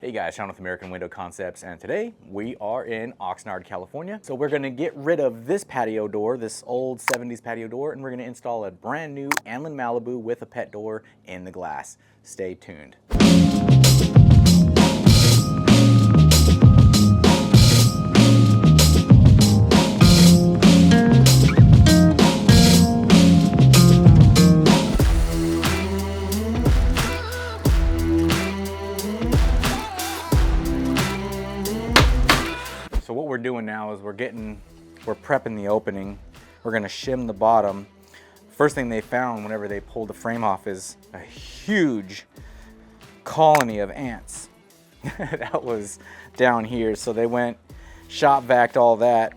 Hey guys, Sean with American Window Concepts, and today we are in Oxnard, California. So we're gonna get rid of this patio door, this old 70s patio door, and we're gonna install a brand new Anlin Malibu with a pet door in the glass. Stay tuned. So what we're doing now is we're prepping the opening. We're gonna shim the bottom. First thing they found whenever they pulled the frame off is a huge colony of ants. That was down here. So they went, shop vac all that,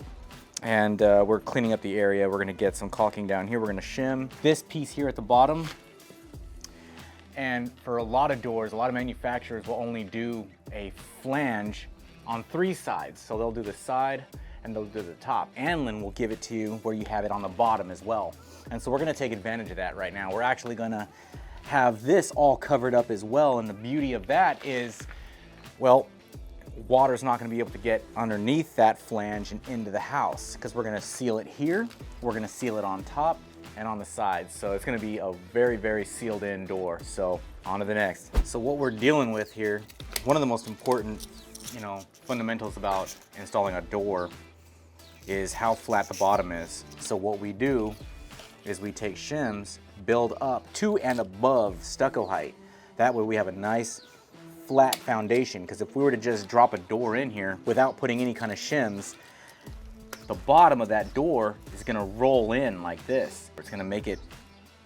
and we're cleaning up the area. We're gonna get some caulking down here. We're gonna shim this piece here at the bottom. And for a lot of doors, a lot of manufacturers will only do a flange on 3 sides. So they'll do the side and they'll do the top. Anlin will give it to you where you have it on the bottom as well. And so we're gonna take advantage of that right now. We're actually gonna have this all covered up as well. And the beauty of that is, well, water's not gonna be able to get underneath that flange and into the house, because we're gonna seal it here. We're gonna seal it on top and on the sides. So it's gonna be a very, very sealed in door. So on to the next. So what we're dealing with here, one of the most important fundamentals about installing a door is how flat the bottom is. So what we do is we take shims, build up to and above stucco height. That way we have a nice flat foundation, because if we were to just drop a door in here without putting any kind of shims, the bottom of that door is gonna roll in like this. It's gonna make it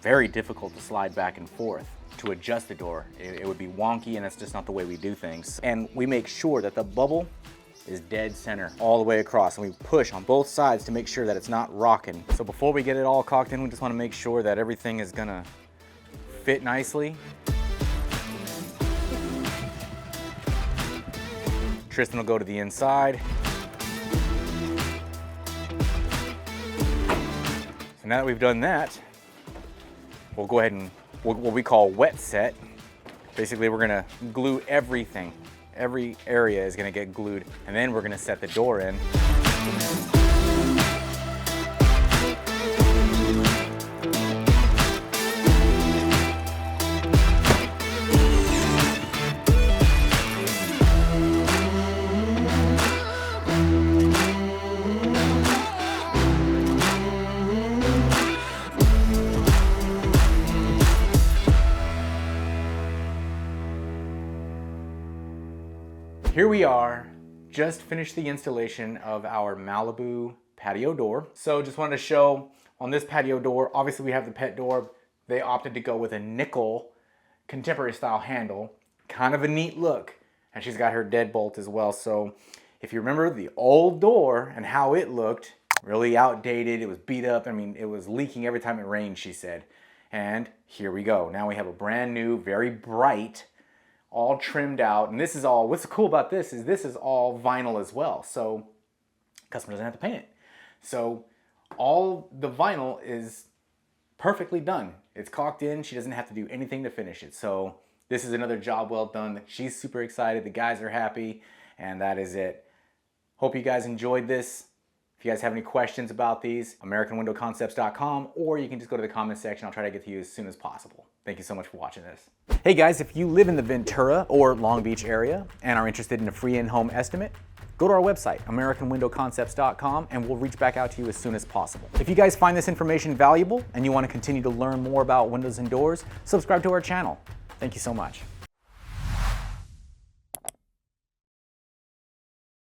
very difficult to slide back and forth. To adjust the door, it would be wonky, and that's just not the way we do things. And we make sure that the bubble is dead center all the way across, and we push on both sides to make sure that it's not rocking. So before we get it all caulked in, we just want to make sure that everything is gonna fit nicely. Tristan will go to the inside. So now that we've done that, we'll go ahead and what we call wet set. Basically, we're gonna glue everything. Every area is gonna get glued, and then we're gonna set the door in. Here we are, just finished the installation of our Malibu patio door. So just wanted to show on this patio door, obviously we have the pet door. They opted to go with a nickel contemporary style handle. Kind of a neat look. And she's got her deadbolt as well. So if you remember the old door and how it looked, really outdated, it was beat up. I mean, it was leaking every time it rained, she said. And here we go. Now we have a brand new, very bright, all trimmed out, and this is all, what's cool about this is all vinyl as well, so customer doesn't have to paint it. So all the vinyl is perfectly done. It's caulked in, she doesn't have to do anything to finish it. So this is another job well done. She's super excited, the guys are happy, and that is it. Hope you guys enjoyed this. If you guys have any questions about these, AmericanWindowConcepts.com, or you can just go to the comment section. I'll try to get to you as soon as possible. Thank you so much for watching this. Hey guys, if you live in the Ventura or Long Beach area and are interested in a free in-home estimate, go to our website, AmericanWindowConcepts.com, and we'll reach back out to you as soon as possible. If you guys find this information valuable and you want to continue to learn more about windows and doors, subscribe to our channel. Thank you so much.